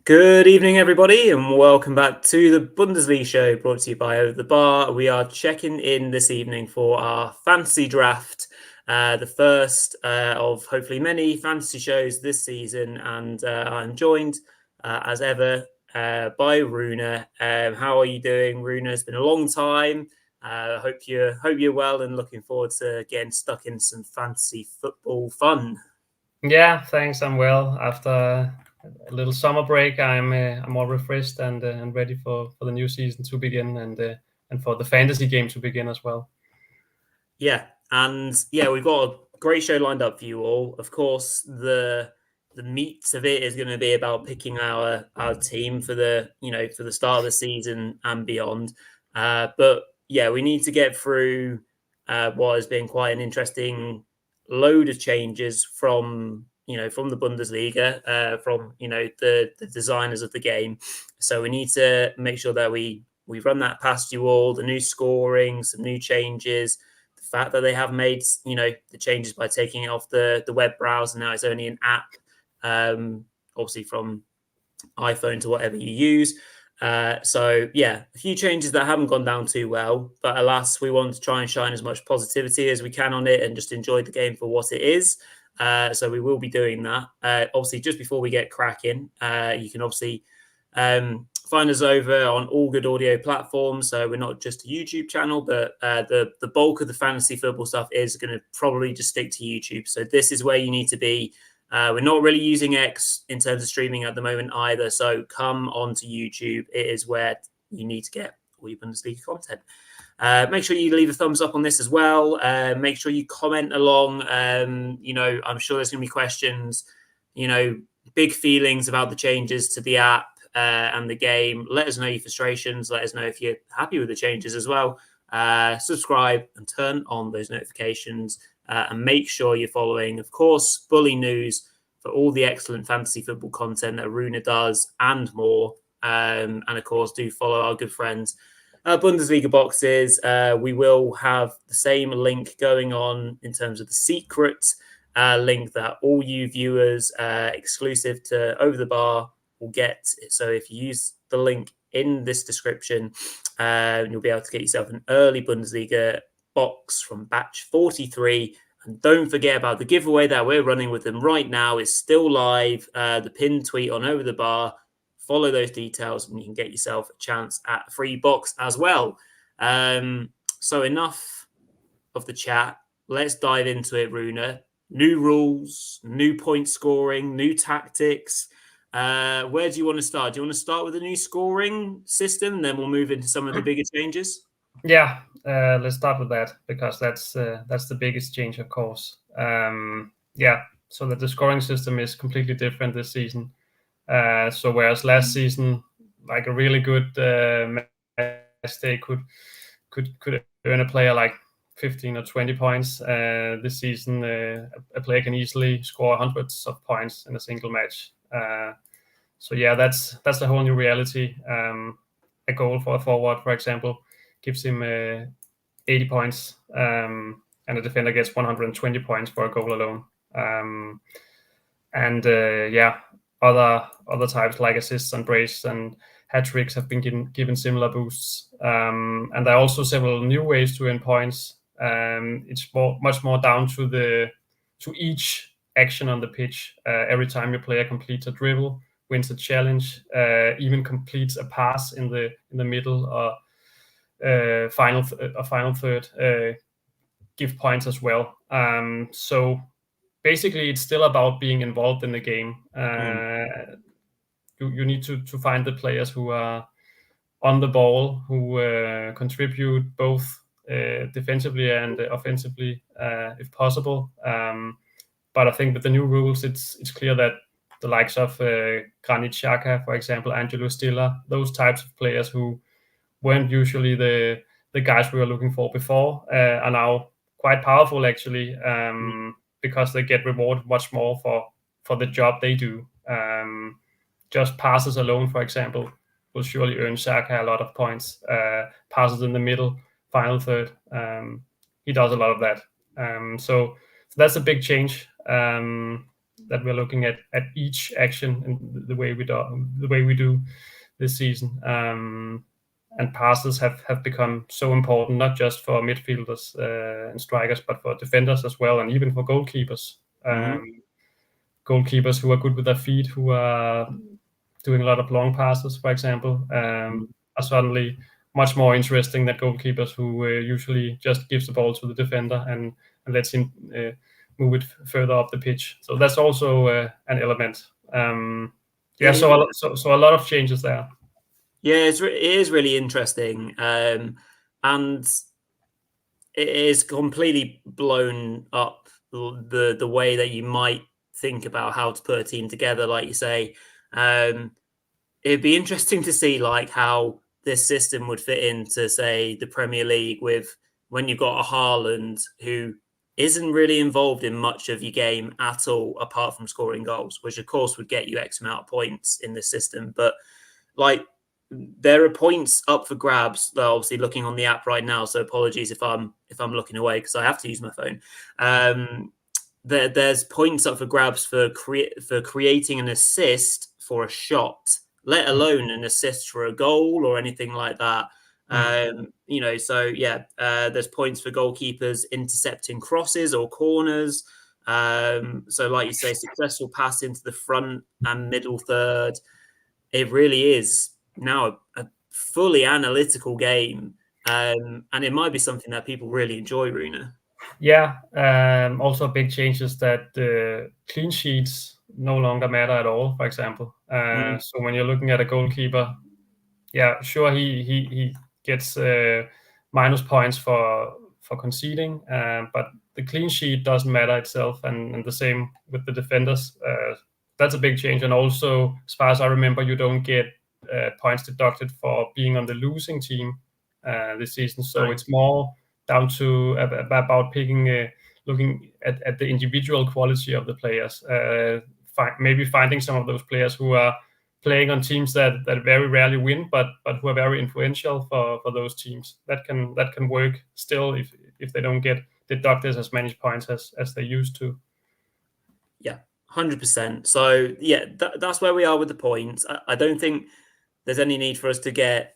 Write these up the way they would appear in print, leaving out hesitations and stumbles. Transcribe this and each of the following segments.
Good evening, everybody, and welcome back to the Bundesliga show brought to you by Over the Bar. We are checking in this evening for our fantasy draft, the first of hopefully many fantasy shows this season. And I'm joined, as ever, by Rune. How are you doing, Rune? It's been a long time. Hope you're well and looking forward to getting stuck in some fantasy football fun. Yeah, thanks. I'm well. After a little summer break, I'm more refreshed and ready for the new season to begin and for the fantasy game to begin as well. Yeah, and we've got a great show lined up for you all. Of course, the meat of it is going to be about picking our team for the start of the season and beyond. But yeah, we need to get through what has been quite an interesting load of changes from the Bundesliga, from the designers of the game. So we need to make sure that we run that past you all. The new scoring, some new changes. The fact that they have made the changes by taking it off the web browser, now it's only an app, obviously from iPhone to whatever you use. So yeah, a few changes that haven't gone down too well, but alas, we want to try and shine as much positivity as we can on it and just enjoy the game for what it is. So we will be doing that. Obviously, just before we get cracking, you can obviously find us over on all good audio platforms. So we're not just a YouTube channel, but the bulk of the fantasy football stuff is going to probably just stick to YouTube. So this is where you need to be. We're not really using X in terms of streaming at the moment either. So come on to YouTube. It is where you need to get all your Bundesliga content. Make sure you leave a thumbs up on this as well. Make sure you comment along. I'm sure there's going to be questions, big feelings about the changes to the app and the game. Let us know your frustrations. Let us know if you're happy with the changes as well. Subscribe and turn on those notifications. And make sure you're following, of course, Bulinews for all the excellent fantasy football content that Rune does and more. And of course, do follow our good friends Bundesliga boxes. We will have the same link going on in terms of the secret link that all you viewers exclusive to Over the Bar will get. So if you use the link in this description, you'll be able to get yourself an early Bundesliga box from batch 43. And don't forget about the giveaway that we're running with them right now. It's still live. The pinned tweet on Over the Bar. Follow those details and you can get yourself a chance at a free box as well. So enough of the chat. Let's dive into it, Rune. New rules, new point scoring, new tactics. Where do you want to start? Do you want to start with the new scoring system, and then we'll move into some of the bigger changes? Yeah, let's start with that because that's the biggest change, of course. So that the scoring system is completely different this season. So whereas last season, like a really good match day could earn a player like 15 or 20 points, this season a player can easily score hundreds of points in a single match. So yeah, that's a whole new reality. A goal for a forward, for example, gives him 80 points, and a defender gets 120 points for a goal alone. Other types like assists and brace and hat tricks have been given similar boosts. And there are also several new ways to earn points. It's much more down to each action on the pitch. Every time your player completes a dribble, wins a challenge, even completes a pass in the middle or final third, give points as well. So basically, it's still about being involved in the game. You need to find the players who are on the ball, who contribute both defensively and offensively, if possible. But I think with the new rules, it's clear that the likes of Granit Xhaka, for example, Angelo Stiller, those types of players who weren't usually the guys we were looking for before, are now quite powerful actually, because they get rewarded much more for the job they do. Just passes alone, for example, will surely earn Xhaka a lot of points. Passes in the middle, final third, he does a lot of that. So that's a big change. that we're looking at each action and the way we do this season. And passes have become so important, not just for midfielders and strikers, but for defenders as well, and even for goalkeepers. Goalkeepers who are good with their feet, who are doing a lot of long passes, for example, are suddenly much more interesting than goalkeepers who usually just gives the ball to the defender and lets him move it further up the pitch. So that's also an element. So a lot of changes there. Yeah, it is really interesting, and it is completely blown up the way that you might think about how to put a team together. Like you say, it'd be interesting to see like how this system would fit into, say, the Premier League with when you've got a Haaland who isn't really involved in much of your game at all, apart from scoring goals, which of course would get you X amount of points in the system. But like there are points up for grabs. They're obviously looking on the app right now, so apologies if I'm looking away because I have to use my phone. There's points up for grabs for creating an assist for a shot, let alone an assist for a goal or anything like that. So yeah, there's points for goalkeepers intercepting crosses or corners. So like you say, successful pass into the front and middle third. It really is now a fully analytical game, and it might be something that people really enjoy, Rune. Yeah, also a big change is that the clean sheets no longer matter at all, for example. So when you're looking at a goalkeeper, yeah, sure, he gets minus points for conceding, but the clean sheet doesn't matter itself, and the same with the defenders. That's a big change, and also, as far as I remember, you don't get points deducted for being on the losing team this season. So It's more down to about picking, looking at the individual quality of the players. Maybe finding some of those players who are playing on teams that very rarely win, but who are very influential for those teams. That can work still if they don't get deducted as many points as they used to. Yeah, 100%. So yeah, that's where we are with the points. I don't think there's any need for us to get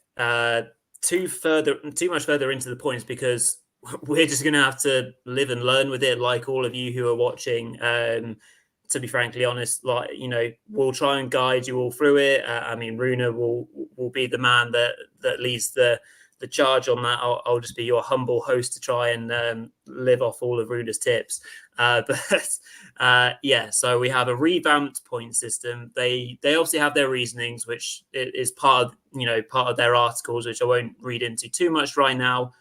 too much further into the points because we're just going to have to live and learn with it, like all of you who are watching. To be frankly honest, like we'll try and guide you all through it. I mean, Rune will be the man that leads the charge on that. I'll just be your humble host to try and live off all of Rune's tips. Yeah, so we have a revamped point system. They obviously have their reasonings, which is part of their articles, which I won't read into too much right now.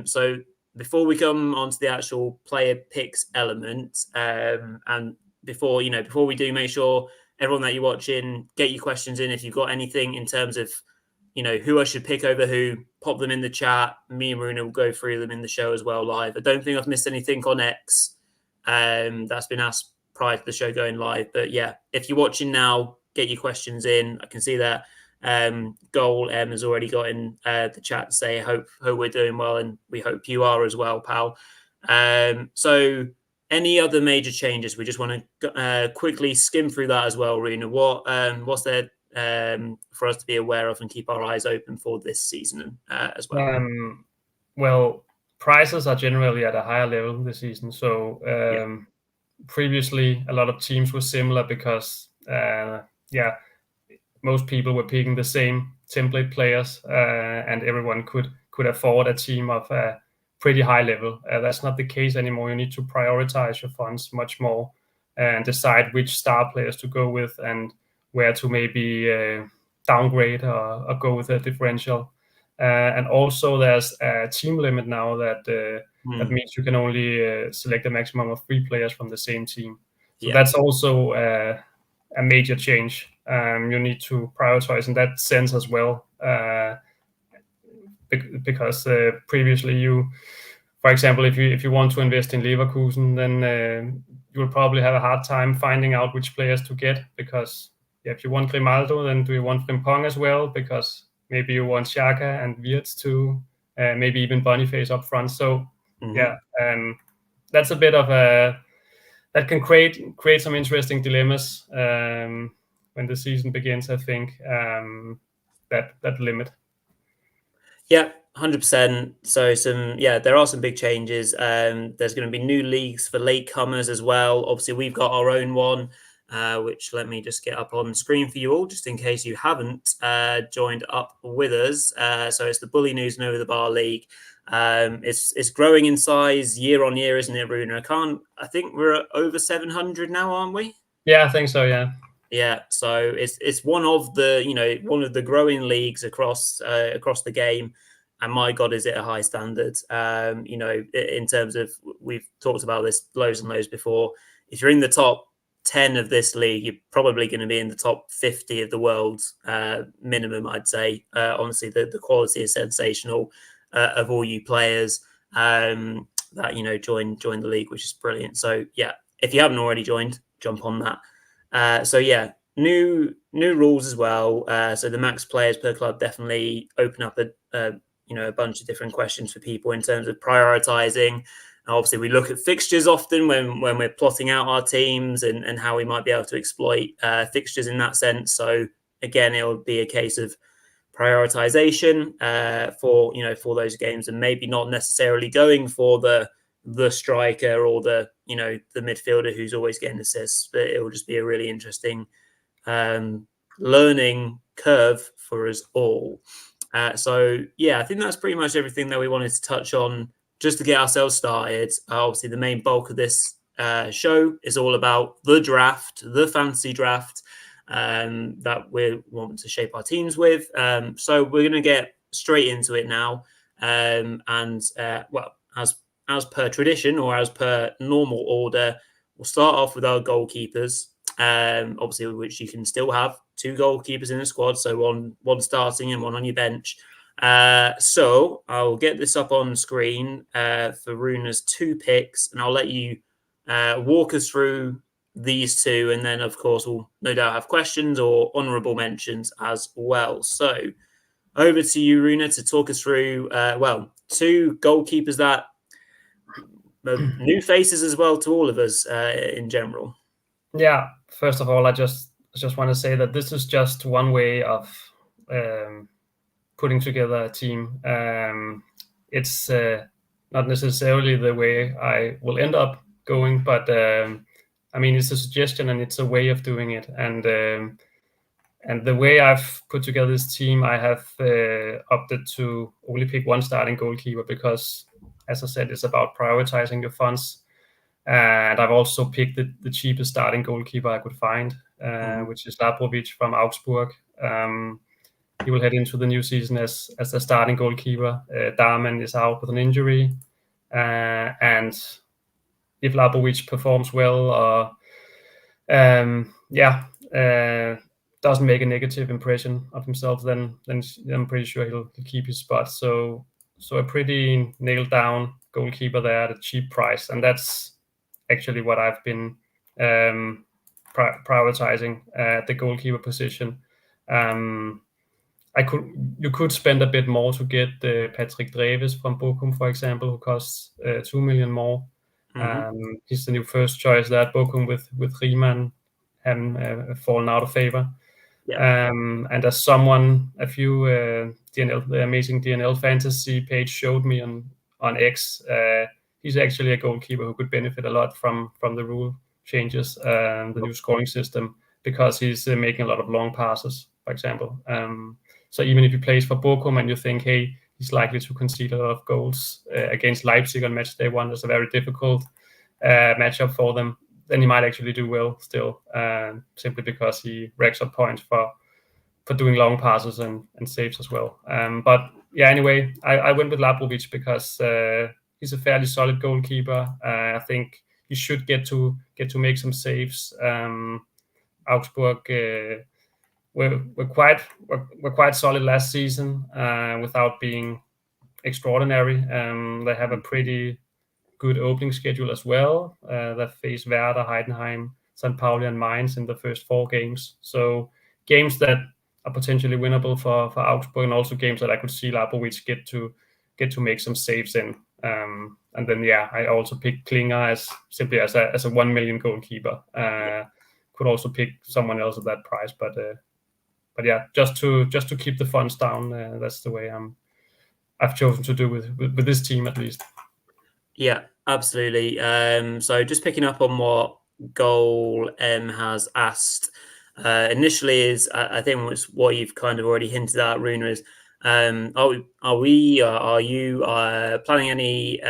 So before we come on to the actual player picks element, and before we do, make sure everyone that you're watching, get your questions in. If you've got anything in terms of who I should pick over who, pop them in the chat. Me and Rune will go through them in the show as well live. I don't think I've missed anything on X that's been asked prior to the show going live. But yeah, if you're watching now, get your questions in. I can see that Goal M has already got in the chat to say, hope we're doing well, and we hope you are as well, pal. So any other major changes? We just want to quickly skim through that as well, Rune. What's there for us to be aware of and keep our eyes open for this season as well? Well, prices are generally at a higher level this season. So previously, a lot of teams were similar because most people were picking the same template players, and everyone could afford a team of a pretty high level. That's not the case anymore. You need to prioritize your funds much more and decide which star players to go with and where to maybe downgrade or go with a differential. And also, there's a team limit now that means you can only select a maximum of 3 players from the same team. So that's also a major change. You need to prioritize in that sense as well, because previously for example, if you want to invest in Leverkusen, then you will probably have a hard time finding out which players to get, because if you want Grimaldo, then do you want Frimpong as well? Because maybe you want Xhaka and Wirtz too, maybe even Boniface up front. So that's a bit of a that can create some interesting dilemmas when the season begins. I think that limit. Yeah, 100%. So there are some big changes. There's going to be new leagues for latecomers as well. Obviously, we've got our own one, which let me just get up on screen for you all, just in case you haven't joined up with us. So it's the Bulinews and Over the Bar League. It's growing in size year on year, isn't it, Rune? I think we're at over 700 now, aren't we? Yeah, I think so. Yeah. Yeah, so it's one of the growing leagues across the game, and my God, is it a high standard? In terms of, we've talked about this loads and loads before. If you're in the top 10 of this league, you're probably going to be in the top 50 of the world minimum, I'd say. Honestly, the quality is sensational of all you players that join the league, which is brilliant. So yeah, if you haven't already joined, jump on that. New rules as well. So the max players per club definitely open up a bunch of different questions for people in terms of prioritizing. Obviously, we look at fixtures often when we're plotting out our teams and how we might be able to exploit fixtures in that sense. So again, it will be a case of prioritization for those games, and maybe not necessarily going for the striker or the midfielder who's always getting assists, but it will just be a really interesting learning curve for us all. I think that's pretty much everything that we wanted to touch on just to get ourselves started. Obviously, the main bulk of this show is all about the draft, the fantasy draft that we want to shape our teams with. So we're going to get straight into it now. As per tradition, or as per normal order, we'll start off with our goalkeepers, obviously, which you can still have 2 goalkeepers in the squad, so one starting and one on your bench. So I'll get this up on screen for Rune's 2 picks, and I'll let you walk us through these 2, and then, of course, we'll no doubt have questions or honourable mentions as well. So over to you, Rune, to talk us through, 2 goalkeepers that new faces as well to all of us in general. Yeah, first of all, I just want to say that this is just one way of putting together a team. It's not necessarily the way I will end up going, but it's a suggestion and it's a way of doing it. And the way I've put together this team, I have opted to only pick one starting goalkeeper because, as I said, it's about prioritizing your funds. And I've also picked the cheapest starting goalkeeper I could find, which is Labrovic from Augsburg. He will head into the new season as the starting goalkeeper. Darman is out with an injury. And if Labrovic performs well or doesn't make a negative impression of himself, then I'm pretty sure he'll keep his spot. So a pretty nailed down goalkeeper there at a cheap price, and that's actually what I've been prioritizing at the goalkeeper position. You could spend a bit more to get Patrick Dreves from Bochum, for example, who costs 2 million more. He's the new first choice there at Bochum with Riemann having fallen out of favor. Yeah. And as someone, a few the amazing DNL fantasy page showed me on X, he's actually a goalkeeper who could benefit a lot from the rule changes, the new scoring system, because he's making a lot of long passes, for example. So even if he plays for Bochum and you think, hey, he's likely to concede a lot of goals against Leipzig on match day 1, that's a very difficult matchup for them, then he might actually do well still, simply because he racks up points for doing long passes and saves as well. But yeah, anyway, I went with Labrovic because he's a fairly solid goalkeeper. I think he should get to make some saves. Augsburg were quite solid last season without being extraordinary. They have a pretty good opening schedule as well. They face Werder, Heidenheim, St. Pauli, and Mainz in the first 4 games. So games that are potentially winnable for Augsburg, and also games that I could see Labrovic get to make some saves in. And then I also picked Klinger as a 1 million goalkeeper. Could also pick someone else at that price, but yeah, just to keep the funds down. That's the way I've chosen to do with this team at least. Yeah, absolutely. So just picking up on what Goal has asked initially is, I think it's what you've kind of already hinted at, Rune, is are you planning any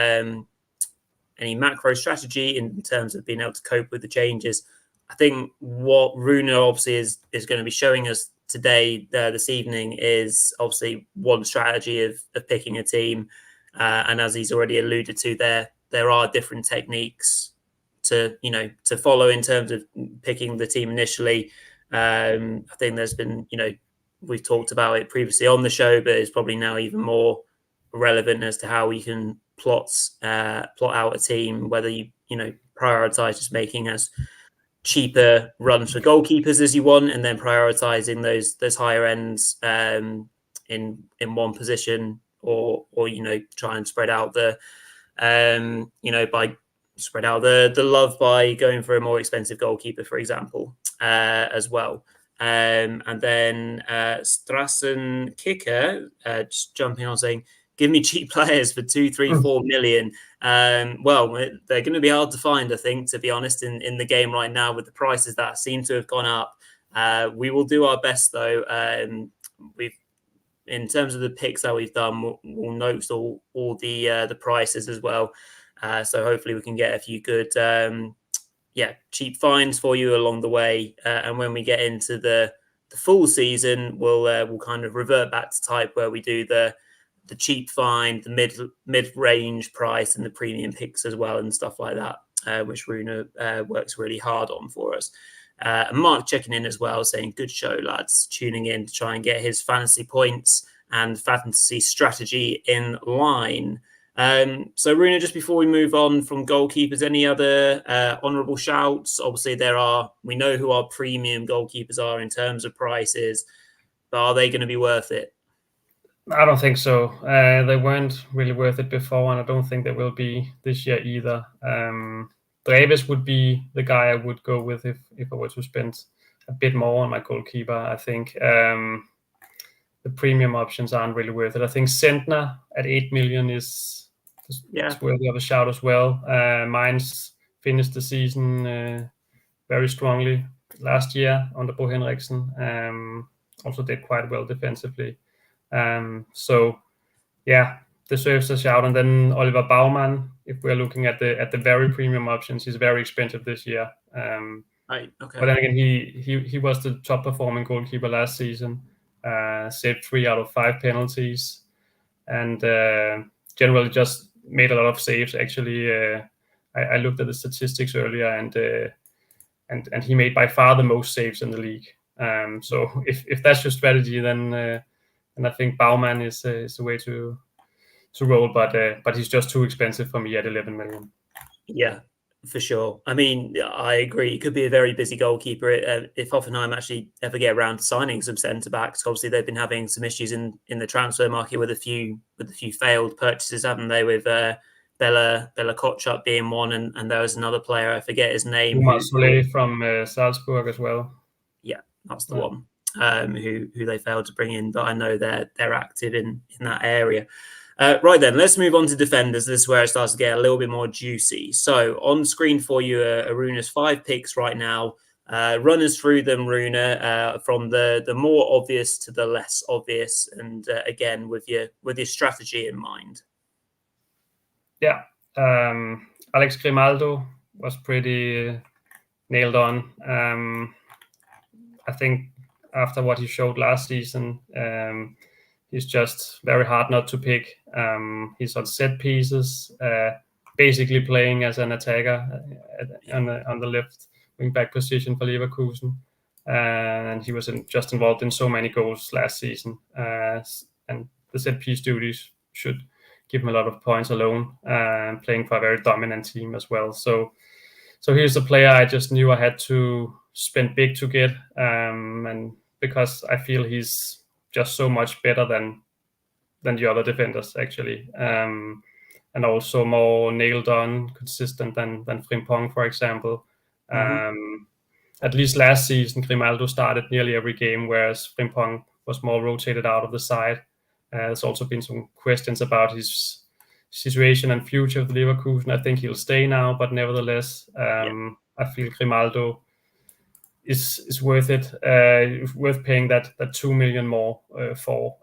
macro strategy in terms of being able to cope with the changes? I think what Rune obviously is going to be showing us today, this evening, is obviously one strategy of picking a team. And as he's already alluded to, there are different techniques to follow in terms of picking the team initially. I think there's been, we've talked about it previously on the show, but it's probably now even more relevant as to how we can plot out a team, whether you prioritize just making as cheaper runs for goalkeepers as you want, and then prioritizing those higher ends in one position, or try and spread out the love by going for a more expensive goalkeeper, for example, as well. And then Strassen Kicker just jumping on saying, give me cheap players for 2, 3, 4 million. Well, they're going to be hard to find, I think, to be honest, in the game right now with the prices that seem to have gone up. We will do our best, though. In terms of the picks that we've done, we'll note all the prices as well. So hopefully we can get a few good, cheap finds for you along the way. And when we get into the full season, we'll kind of revert back to type where we do the cheap find, the mid-range price, and the premium picks as well, and stuff like that, which Rune works really hard on for us. Mark checking in as well, saying, good show, lads, tuning in to try and get his fantasy points and fantasy strategy in line. So Rune, just before we move on from goalkeepers, any other honourable shouts? Obviously we know who our premium goalkeepers are in terms of prices, but are they going to be worth it? I don't think so. They weren't really worth it before, and I don't think they will be this year either. Dreves would be the guy I would go with if I were to spend a bit more on my goalkeeper. I think the premium options aren't really worth it. I think Sentner at 8 million is worthy of a shout as well. Mainz finished the season very strongly last year under Bo Henriksen. Also did quite well defensively. So yeah, deserves a shout. And then Oliver Baumann, if we're looking at the very premium options, he's very expensive this year. Right. Okay. But then again, he was the top performing goalkeeper last season. Saved 3 out of 5 penalties, and generally just made a lot of saves. Actually, I looked at the statistics earlier, and he made by far the most saves in the league. So if that's your strategy, then I think Baumann is the way to roll. But he's just too expensive for me at 11 million. Yeah, for sure. I mean, I agree. It could be a very busy goalkeeper if Hoffenheim actually ever get around to signing some centre backs. Obviously, they've been having some issues in the transfer market with a few failed purchases, haven't they? With Bella Kotchap being one, and there was another player, I forget his name. Soleil from Salzburg as well. Yeah, that's the one. Who they failed to bring in, but I know they're active in that area. Right then, let's move on to defenders. This is where it starts to get a little bit more juicy. So on screen for you are Rune's 5 picks right now. Run us through them, Rune, from the more obvious to the less obvious, and again with your strategy in mind. Yeah, Alex Grimaldo was pretty nailed on. I think after what he showed last season, he's just very hard not to pick. He's on set pieces, basically playing as an attacker on the left wing back position for Leverkusen, and he was just involved in so many goals last season. And the set piece duties should give him a lot of points alone, playing for a very dominant team as well. So here's a player I just knew I had to spend big to get, and because I feel he's just so much better than the other defenders, actually. And and also more nailed on, consistent than Frimpong, for example. At least last season, Grimaldo started nearly every game, whereas Frimpong was more rotated out of the side. There's also been some questions about his situation and future of Leverkusen. I think he'll stay now, but nevertheless, I feel Grimaldo is worth it. Worth paying that 2 million more for.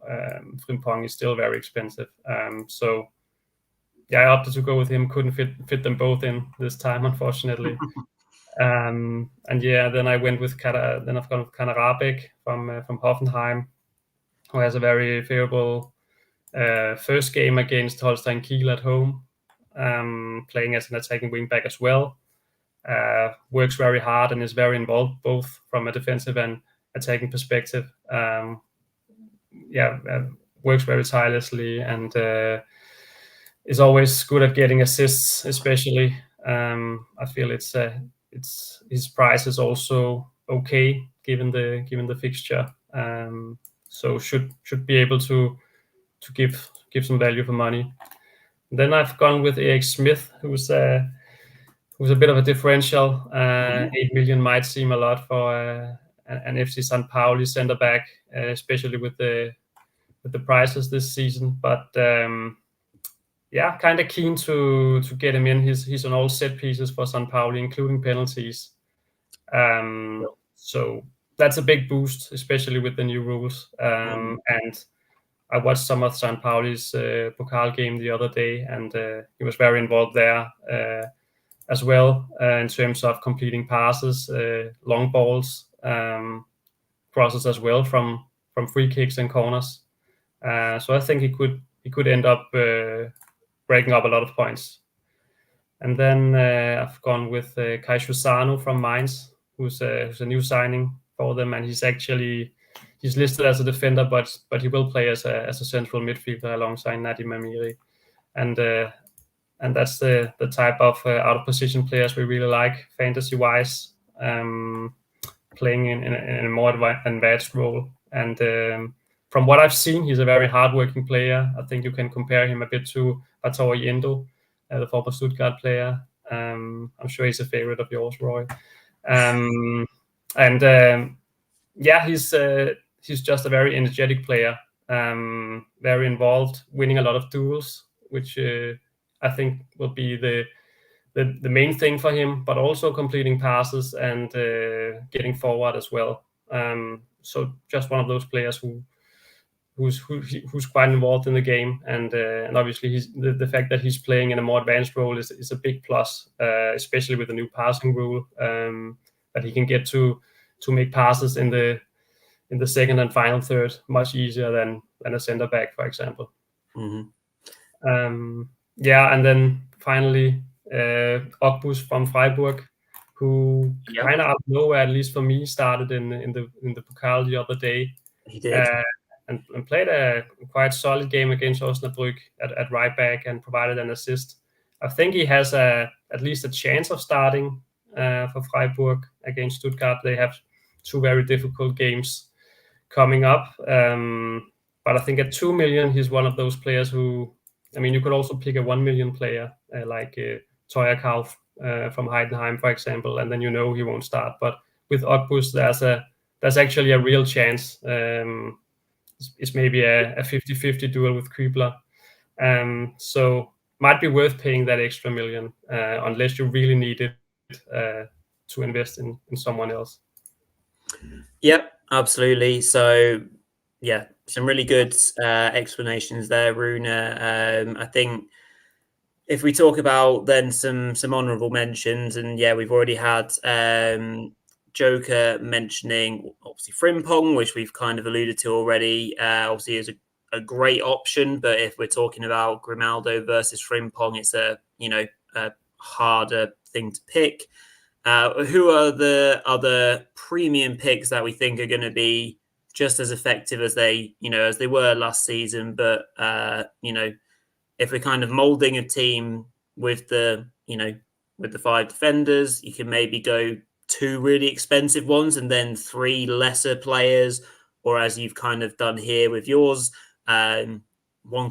Frimpong is still very expensive. So yeah, I opted to go with him. Couldn't fit them both in this time, unfortunately. And yeah, then I went with then I've gone with Kaderabek from Hoffenheim, who has a very favorable first game against Holstein Kiel at home, playing as an attacking wingback as well. Works very hard and is very involved both from a defensive and attacking perspective. Works very tirelessly and is always good at getting assists, especially. I feel it's his price is also okay given the fixture. So should be able to give some value for money. Then I've gone with Erik Smith, who's a bit of a differential. 8 million might seem a lot for an FC St. Pauli centre back, especially with the prices this season. But kind of keen to get him in. He's on all set pieces for St. Pauli, including penalties. So that's a big boost, especially with the new rules. And I watched some of St. Pauli's Pokal game the other day, and he was very involved there as well in terms of completing passes, long balls, crosses as well from free kicks and corners. So I think he could end up breaking up a lot of points. And then I've gone with Kai Shusano from Mainz, who's a new signing for them, and he's listed as a defender, but he will play as a central midfielder alongside Nadim Amiri, and that's the type of out of position players we really like fantasy wise, playing in a more advanced role. And from what I've seen, he's a very hardworking player. I think you can compare him a bit to Batory Endo, the former Stuttgart player. I'm sure he's a favorite of yours, Roy. He's just a very energetic player, very involved, winning a lot of duels, which I think will be the main thing for him, but also completing passes and getting forward as well. So just one of those players who's quite involved in the game, and obviously the fact that he's playing in a more advanced role is a big plus, especially with the new passing rule, that he can get to make passes in the second and final third much easier than a center back, for example. And then finally Ogbus from Freiburg, who kind of out of nowhere, at least for me, started in the Pokal the other day. He did. And played a quite solid game against Osnabrück at right back and provided an assist. I think he has at least a chance of starting for Freiburg against Stuttgart. They have two very difficult games coming up. But I think at 2 million, he's one of those players who, I mean, you could also pick a 1 million player like Teuer Kauf from Heidenheim, for example, and then he won't start. But with Ogbus, there's actually a real chance. It's maybe a 50-50 duel with Kübler. So might be worth paying that extra million unless you really need it to invest in someone else. Yep, absolutely. So yeah, some really good explanations there, Rune. I think if we talk about then some honourable mentions, and yeah, we've already had Joker mentioning obviously Frimpong, which we've kind of alluded to already. Obviously is a great option, but if we're talking about Grimaldo versus Frimpong, it's a harder thing to pick. Who are the other premium picks that we think are going to be just as effective as they were last season? But if we're kind of molding a team with the 5 defenders, you can maybe go 2 really expensive ones and then 3 lesser players, or as you've kind of done here with yours, 1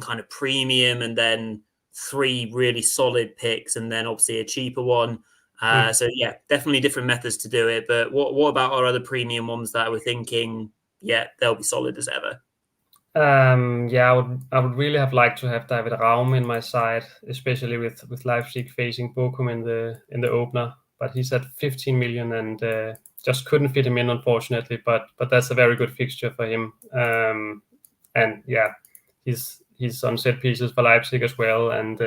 kind of premium and then 3 really solid picks and then obviously a cheaper one. So yeah, definitely different methods to do it. But what about our other premium ones that we're thinking? Yeah, they'll be solid as ever. Yeah, I would really have liked to have David Raum in my side, especially with Leipzig facing Bochum in the opener. But he's at 15 million and just couldn't fit him in, unfortunately. But that's a very good fixture for him. And yeah, he's on set pieces for Leipzig as well. And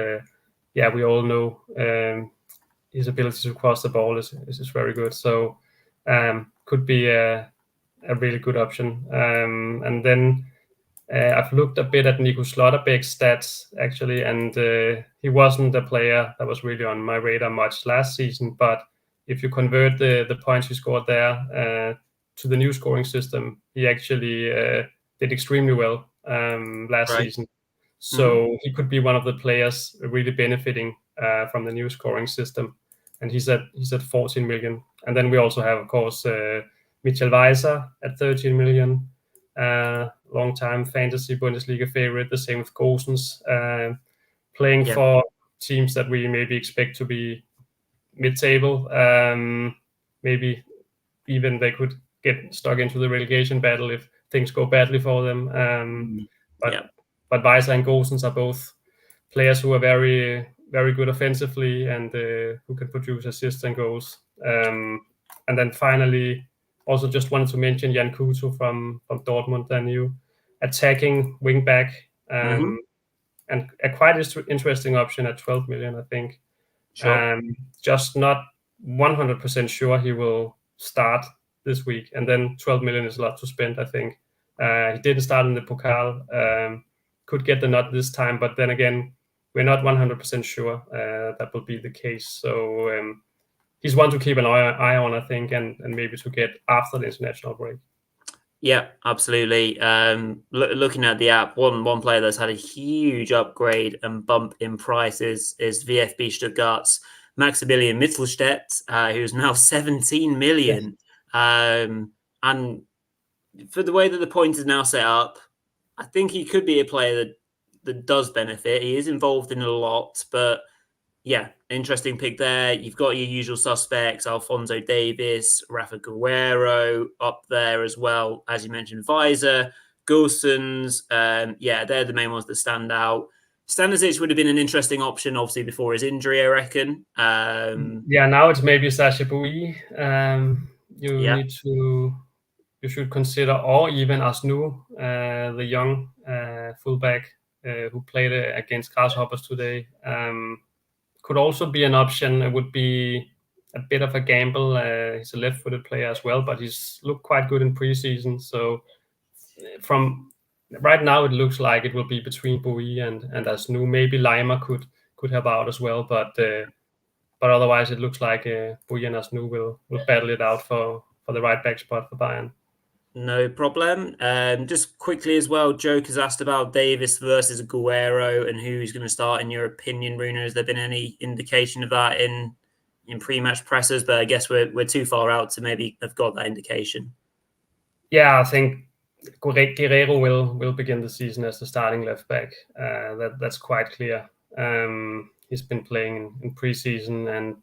yeah, we all know his ability to cross the ball is very good. So could be a really good option. And then I've looked a bit at Nico Schlotterbeck's stats actually, and he wasn't a player that was really on my radar much last season. But if you convert the points he scored there to the new scoring system, he actually did extremely well last season. So he could be one of the players really benefiting from the new scoring system. And he's at 14 million. And then we also have, of course, Mitchell Weiser at 13 million. Long-time fantasy Bundesliga favorite. The same with Gosens, playing for teams that we maybe expect to be mid-table. Maybe even they could get stuck into the relegation battle if things go badly for them. But Weiser and Gosens are both players who are very, very good offensively and who can produce assists and goals. And then finally, also just wanted to mention Jan Kuto from Dortmund, their new attacking wing back, and a quite interesting option at 12 million, I think. Sure. Just not 100% sure he will start this week, and then 12 million is a lot to spend, I think. He didn't start in the Pokal, could get the nod this time, but then again, we're not 100% sure that will be the case. So he's one to keep an eye on, I think, and maybe to get after the international break. Yeah, absolutely. Looking at the app, one player that's had a huge upgrade and bump in price is VfB Stuttgart's Maximilian Mittelstädt, who's now 17 million. Yes. And for the way that the point is now set up, I think he could be a player that does benefit. He is involved in a lot, but yeah, interesting pick there. You've got your usual suspects, Alphonso Davies, Rafa Guerrero up there as well. As you mentioned, Weiser, Gosens. Yeah, they're the main ones that stand out. Stanisic would have been an interesting option, obviously, before his injury, I reckon. Yeah, now it's maybe Sacha Boui. You should consider, or even Asnu, the young fullback who played against Grasshoppers today. Could also be an option. It would be a bit of a gamble. He's a left-footed player as well, but he's looked quite good in preseason. So from right now, it looks like it will be between Boui and Asnu. Maybe Lima could help out as well, but otherwise it looks like Boui and Asnu will battle it out for the right back spot for Bayern. No problem. Just quickly as well, Joke has asked about Davis versus Aguero and who's going to start in your opinion, Rune. Has there been any indication of that in pre-match pressers? But I guess we're too far out to maybe have got that indication. Yeah, I think Guerrero will begin the season as the starting left back. That's quite clear. He's been playing in preseason, and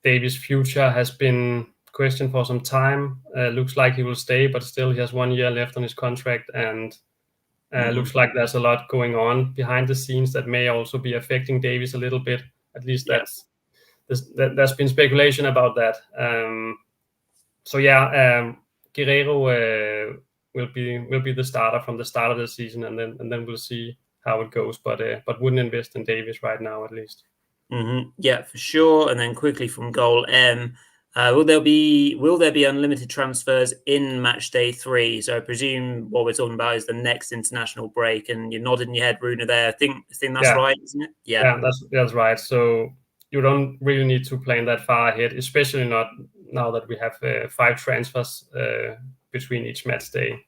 Davis' future has been questioned for some time. Looks like he will stay, but still he has 1 year left on his contract, and looks like there's a lot going on behind the scenes that may also be affecting Davis a little bit. At least there's been speculation about that. So yeah, Guerrero will be the starter from the start of the season, and then we'll see how it goes. But wouldn't invest in Davis right now, at least. Yeah, for sure. And then quickly from Goal M. Will there be unlimited transfers in match day 3? So I presume what we're talking about is the next international break, and you're nodding your head, Rune, there. I think that's right, isn't it? Yeah, that's right. So you don't really need to plan that far ahead, especially not now that we have 5 transfers between each match day.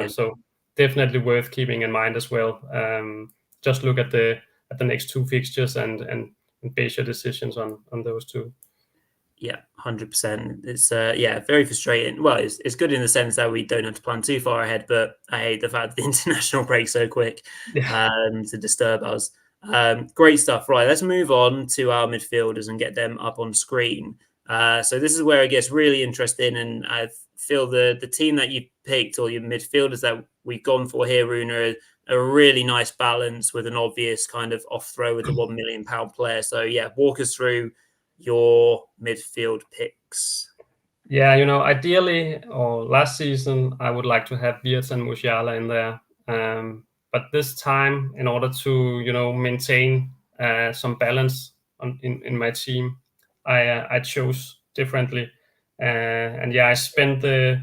So definitely worth keeping in mind as well. Just look at the next 2 fixtures and base your decisions on those 2. Yeah, 100%. It's very frustrating. Well, it's good in the sense that we don't have to plan too far ahead, but I hate the fact that the international break's so quick to disturb us. Great stuff. Right, let's move on to our midfielders and get them up on screen. So this is where it gets really interesting, and I feel the team that you picked, or your midfielders that we've gone for here, Rune, are a really nice balance with an obvious kind of off throw with the £1 million player. So yeah, walk us through your midfield picks. Yeah, ideally, or last season, I would like to have Wirtz and Musiala in there. But this time, in order to, maintain some balance in my team, I chose differently. And yeah, I spent the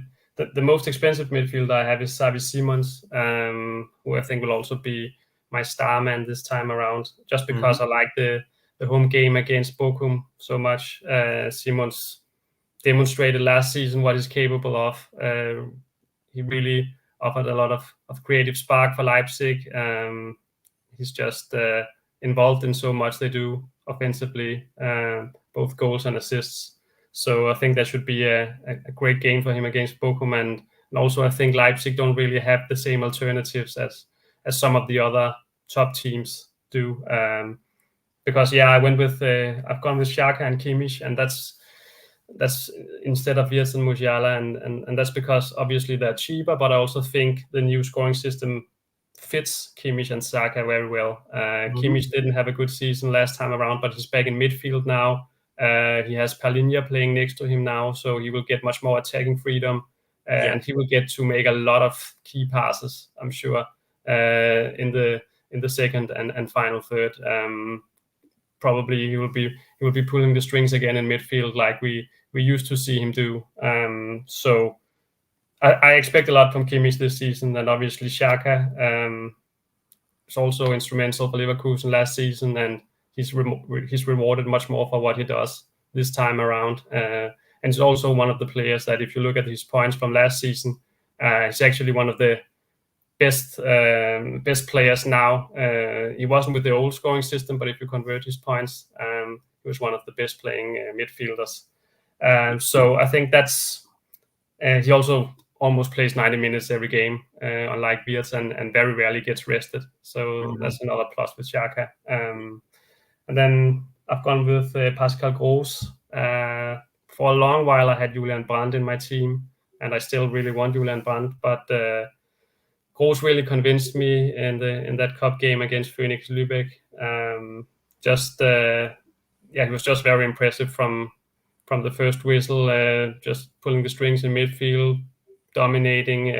most expensive midfielder I have is Xavi Simons, who I think will also be my star man this time around, just because I like the home game against Bochum so much. Simons demonstrated last season what he's capable of. He really offered a lot of creative spark for Leipzig. He's just involved in so much they do offensively, both goals and assists. So I think that should be a great game for him against Bochum. And also I think Leipzig don't really have the same alternatives as some of the other top teams do. Because yeah, I've gone with Xhaka and Kimmich, and that's instead of Wirtz and Musiala, and that's because obviously they're cheaper, but I also think the new scoring system fits Kimmich and Saka very well. Kimmich didn't have a good season last time around, but he's back in midfield now. He has Palinha playing next to him now, so he will get much more attacking freedom, and he will get to make a lot of key passes, I'm sure, in the second and final third. Probably he will be pulling the strings again in midfield like we used to see him do. So I expect a lot from Kimmich this season, and obviously Xhaka is also instrumental for Leverkusen last season, and he's rewarded much more for what he does this time around. And he's also one of the players that, if you look at his points from last season, he's actually one of the best players now. He wasn't with the old scoring system, but if you convert his points, he was one of the best playing midfielders. So I think that's he also almost plays 90 minutes every game, unlike Wirtz, and very rarely gets rested. So that's another plus with Xhaka. And then I've gone with Pascal Gross. For a long while, I had Julian Brandt in my team, and I still really want Julian Brandt, but Gross really convinced me in that cup game against Phoenix Lübeck. He was just very impressive from the first whistle, just pulling the strings in midfield, dominating,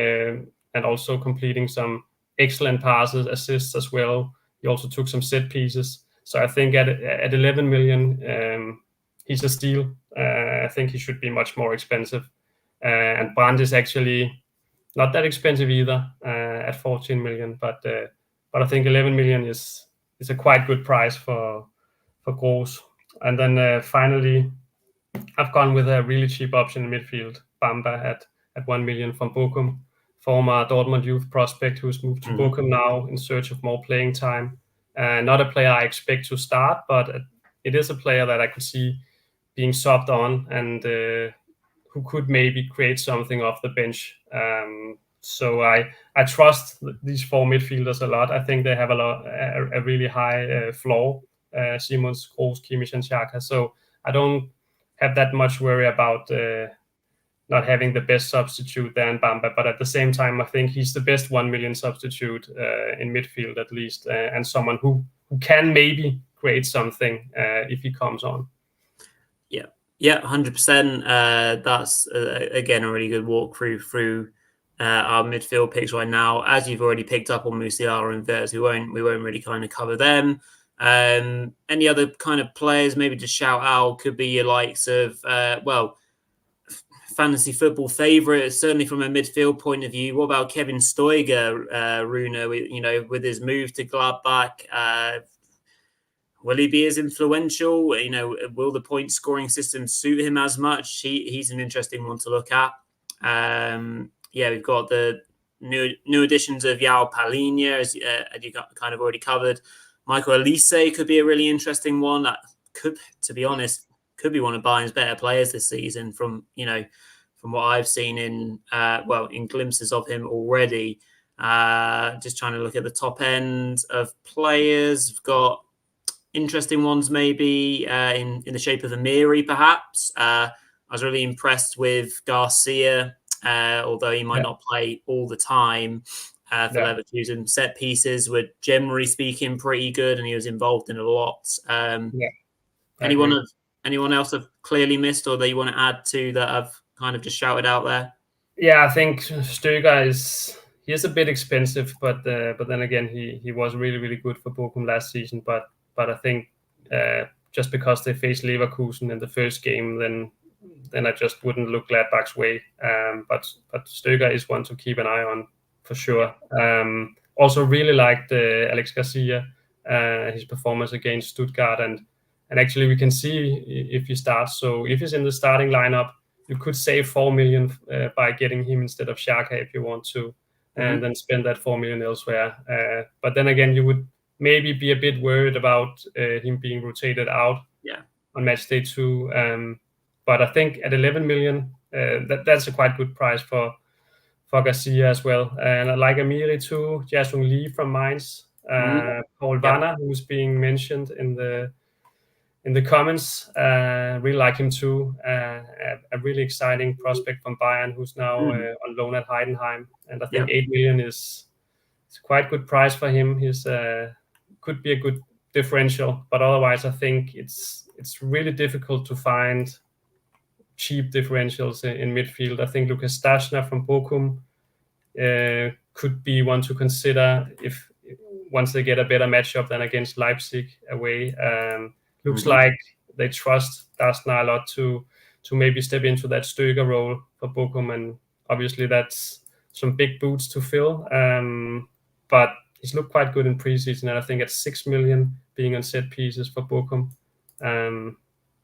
and also completing some excellent passes, assists as well. He also took some set pieces. So I think at 11 million, he's a steal. I think he should be much more expensive. And Brandt is actually not that expensive either, at 14 million. But I think 11 million is a quite good price for Gross. And then finally, I've gone with a really cheap option in midfield, Bamba at 1 million from Bochum, former Dortmund youth prospect who's moved to Bochum now in search of more playing time. Not a player I expect to start, but it is a player that I could see being subbed on and who could maybe create something off the bench. So I trust these four midfielders a lot. I think they have a really high floor, Simons, Gross, Kimmich, and Xhaka. So I don't have that much worry about not having the best substitute there in Bamba, but at the same time, I think he's the best 1 million substitute in midfield at least, and someone who can maybe create something if he comes on. Yeah, 100%. That's again a really good walkthrough through our midfield picks right now. As you've already picked up on Musiala and Wirtz, we won't really kind of cover them. Any other kind of players maybe to shout out could be your likes of fantasy football favourite, certainly from a midfield point of view. What about Kevin Stoiger, Rune? With his move to Gladbach, will he be as influential? Will the point scoring system suit him as much? He's an interesting one to look at. We've got the new additions of João Palinha, as you kind of already covered. Michael Olise could be a really interesting one. That could, to be honest, could be one of Bayern's better players this season from what I've seen in glimpses of him already. Just trying to look at the top end of players. We've got interesting ones maybe in the shape of Amiri, perhaps. I was really impressed with Garcia, although he might not play all the time for Leverkusen. Set pieces were, generally speaking, pretty good, and he was involved in a lot. Anyone else have clearly missed, or that you want to add to that I've kind of just shouted out there? Yeah, I think Stöger is a bit expensive, but then again, he was really good for Bochum last season. But I think just because they faced Leverkusen in the first game, then I just wouldn't look Gladbach's way. But Stöger is one to keep an eye on for sure. Also really liked Alex Garcia, his performance against Stuttgart, and actually we can see if he starts. So if he's in the starting lineup, you could save 4 million by getting him instead of Xhaka if you want to, and then spend that 4 million elsewhere. But then again, you would maybe be a bit worried about him being rotated out on match day 2. But I think at 11 million, that's a quite good price for Garcia as well. And I like Amiri too, Jason Lee from Mainz, Paul Vanna, who's being mentioned in the comments. Really like him too. A really exciting prospect from Bayern who's now on loan at Heidenheim. And I think 8 million is quite good price for him. He's could be a good differential, but otherwise I think it's really difficult to find cheap differentials in midfield. I think Lukas Stachner from Bochum could be one to consider if once they get a better matchup than against Leipzig away. Looks like they trust Stachner a lot to maybe step into that Stöger role for Bochum, and obviously that's some big boots to fill. But he's looked quite good in preseason, and I think at 6 million being on set pieces for Bochum,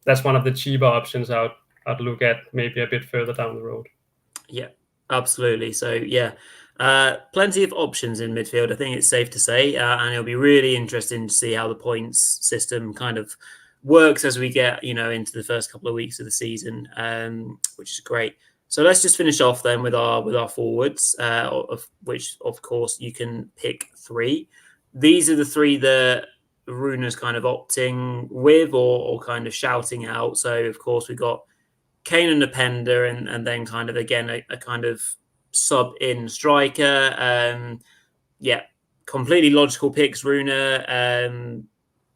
that's one of the cheaper options I'd look at maybe a bit further down the road. Yeah, absolutely. So plenty of options in midfield, I think it's safe to say, and it'll be really interesting to see how the points system kind of works as we get into the first couple of weeks of the season, which is great. So let's just finish off then with our forwards, of which of course you can pick 3. These are the 3 that Rune's kind of opting with or kind of shouting out. So of course we've got Kane and Openda, and then kind of again a kind of sub in striker. Completely logical picks, Rune. And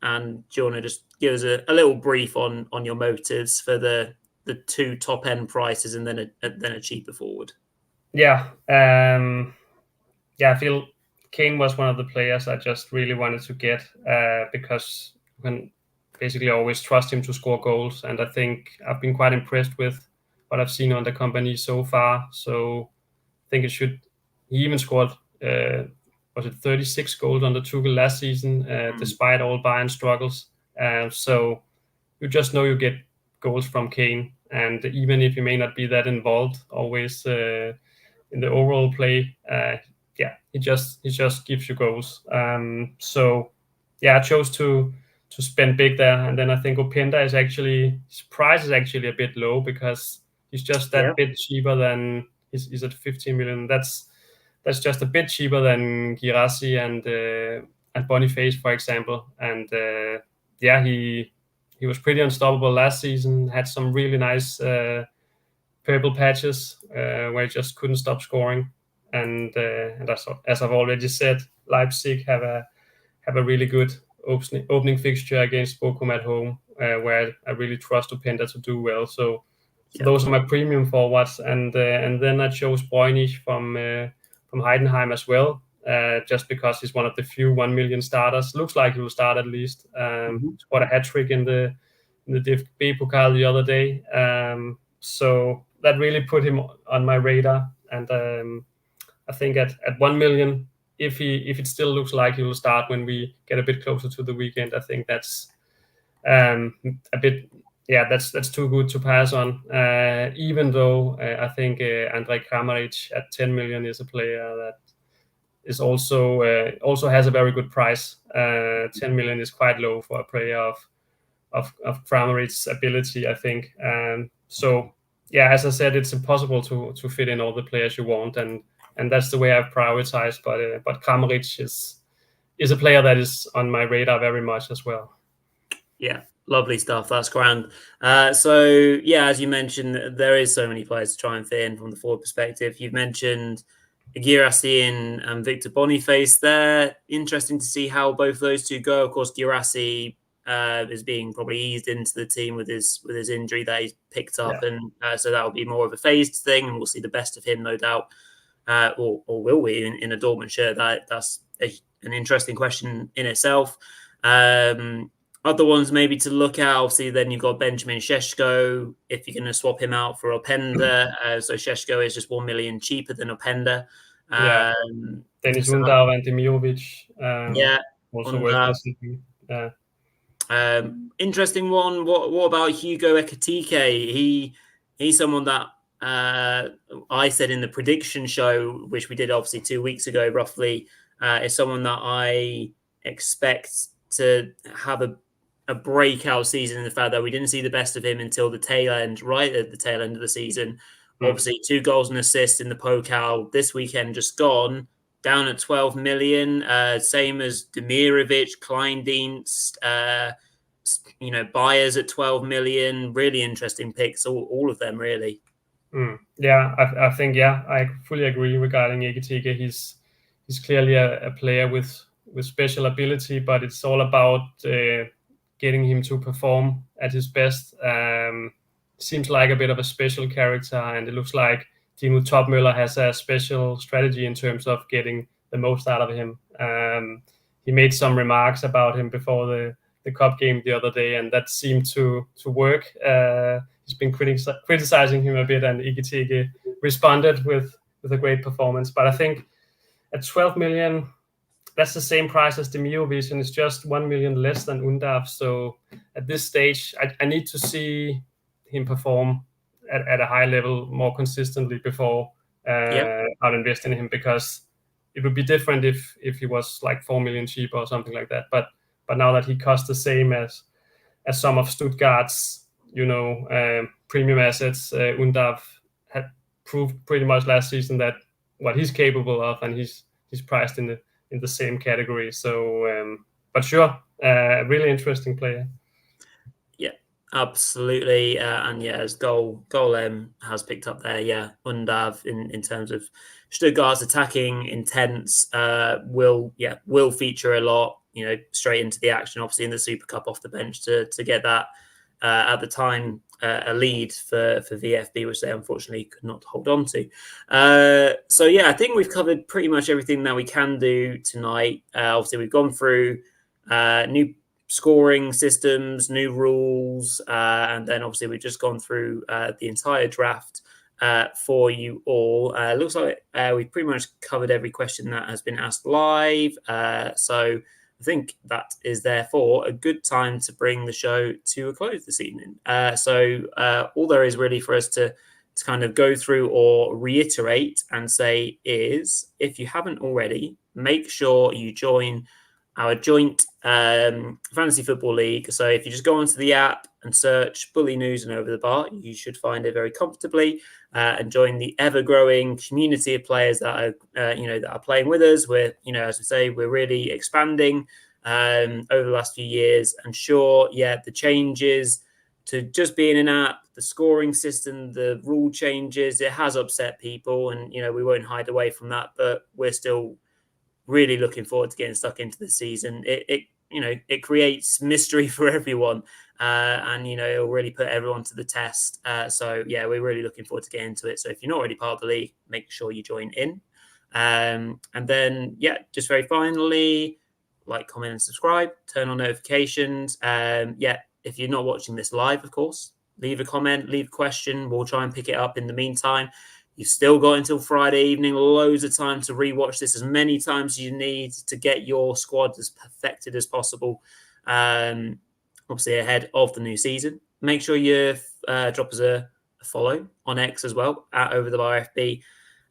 do you want to just give us a little brief on your motives for the 2 top end prices and then a cheaper forward? I feel Kane was one of the players I just really wanted to get because you can basically always trust him to score goals, and I think I've been quite impressed with what I've seen on the company so far. So I think he even scored was it 36 goals under Tuchel last season, despite all Bayern struggles. So you just know you get goals from Kane, and even if he may not be that involved always in the overall play, he just gives you goals. I chose to spend big there, and then I think Openda his price is actually a bit low because he's just that bit cheaper than he's at 15 million. That's just a bit cheaper than Guirassy and Boniface, for example. And he was pretty unstoppable last season. Had some really nice purple patches where he just couldn't stop scoring. And as I've already said, Leipzig have a really good opening fixture against Bochum at home, where I really trust Openda to do well. So those are my premium forwards, and then I chose Bräunig from Heidenheim as well, just because he's one of the few 1 million starters. Looks like he will start at least. Scored a hat trick in the DFB Pokal the other day, so that really put him on my radar. And I think at 1 million, if it still looks like he will start when we get a bit closer to the weekend, I think that's that's too good to pass on. Even though I think Andrej Kramaric at 10 million is a player that is also has a very good price. 10 million is quite low for a player of Kramaric's ability, I think. As I said, it's impossible to fit in all the players you want, and and that's the way I've prioritized. But Kramaric is a player that is on my radar very much as well. Yeah, lovely stuff. That's grand. So yeah, as you mentioned, there is so many players to try and fit in from the forward perspective. You've mentioned Guirassy and Victor Boniface there. Interesting to see how both those two go. Of course, Guirassy is being probably eased into the team with his injury that he's picked up, and so that will be more of a phased thing, and we'll see the best of him, no doubt. Or will we in a Dortmund shirt? That's an interesting question in itself. Other ones maybe to look at, obviously, then you've got Benjamin Šeško, if you're going to swap him out for Openda. So Šeško is just 1 million cheaper than Openda. Dennis Undav and Demirovic. Also worth considering. Interesting one. What about Hugo Ekitike? He's someone that I said in the prediction show, which we did obviously 2 weeks ago, roughly, is someone that I expect to have a breakout season, in the fact that we didn't see the best of him until right at the tail end of the season. Obviously, 2 goals and assists in the Pokal this weekend just gone, down at 12 million, same as Demirovic, Kleindienst, Byers at 12 million. Really interesting picks, all of them, really. Yeah, I think, I fully agree regarding Ekitike. He's clearly a player with special ability, but it's all about getting him to perform at his best. Seems like a bit of a special character, and it looks like Timo Topmøller has a special strategy in terms of getting the most out of him. He made some remarks about him before the cup game the other day, and that seemed to work. He's been criticizing him a bit, and Ekitike responded with a great performance. But I think at 12 million, that's the same price as Demirovic, and it's just 1 million less than Undav. So at this stage, I need to see him perform at a high level more consistently before I'll invest in him, because it would be different if he was like 4 million cheaper or something like that. But now that he costs the same as some of Stuttgart's premium assets, Undav had proved pretty much last season that what he's capable of, and he's priced in the same category. So, but sure, really interesting player. Yeah, absolutely. And as Goal has picked up there, Undav in terms of Stuttgart's attacking intents will feature a lot, straight into the action, obviously in the Super Cup off the bench to get that at the time a lead for VfB, which they unfortunately could not hold on to. So I think we've covered pretty much everything that we can do tonight. Obviously, we've gone through new scoring systems, new rules, and then obviously we've just gone through the entire draft for you all. Looks like we've pretty much covered every question that has been asked live. So I think that is therefore a good time to bring the show to a close this evening. So all there is really for us to kind of go through or reiterate and say is, if you haven't already, make sure you join our joint fantasy football league. So if you just go onto the app and search Bulinews and Over the Bar, you should find it very comfortably, and join the ever-growing community of players that are that are playing with us. We're as we say, we're really expanding over the last few years, and sure, the changes to just being an app, the scoring system, the rule changes, it has upset people, and we won't hide away from that, but we're still really looking forward to getting stuck into the season. It creates mystery for everyone, and it'll really put everyone to the test. So we're really looking forward to getting into it. So if you're not already part of the league, make sure you join in. And then just very finally, like, comment, and subscribe. Turn on notifications. If you're not watching this live, of course, leave a comment, leave a question. We'll try and pick it up in the meantime. You've still got until Friday evening, loads of time to rewatch this as many times as you need to get your squad as perfected as possible. Obviously, ahead of the new season. Make sure you drop us a follow on X as well, at Over the Bar FB,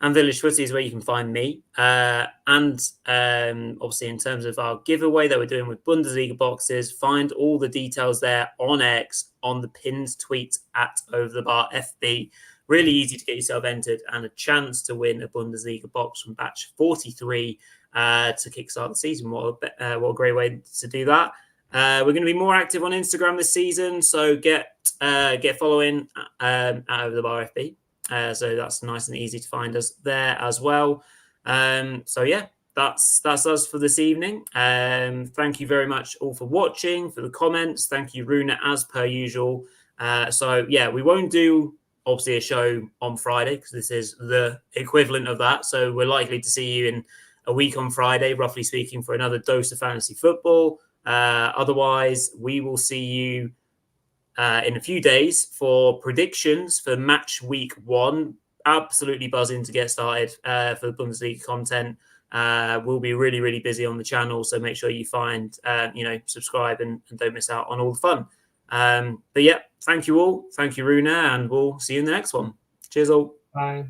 and Village Footy is where you can find me. And obviously, in terms of our giveaway that we're doing with Bundesliga boxes, find all the details there on X, on the pinned tweet at Over the Bar FB. really easy to get yourself entered and a chance to win a Bundesliga box from batch 43 to kickstart the season. What a great way to do that. We're going to be more active on Instagram this season, so get following at Over the Bar FB. So that's nice and easy to find us there as well. So yeah, that's us for this evening. Thank you very much all for watching, for the comments. Thank you, Rune, as per usual. So yeah, we won't do obviously a show on Friday because this is the equivalent of that. So we're likely to see you in a week on Friday, roughly speaking, for another dose of fantasy football. Otherwise, we will see you in a few days for predictions for match week 1. Absolutely buzzing to get started for the Bundesliga content. We'll be really, really busy on the channel, so make sure you find, subscribe and don't miss out on all the fun. But yeah, thank you all. Thank you, Rune, and we'll see you in the next one. Cheers all. Bye.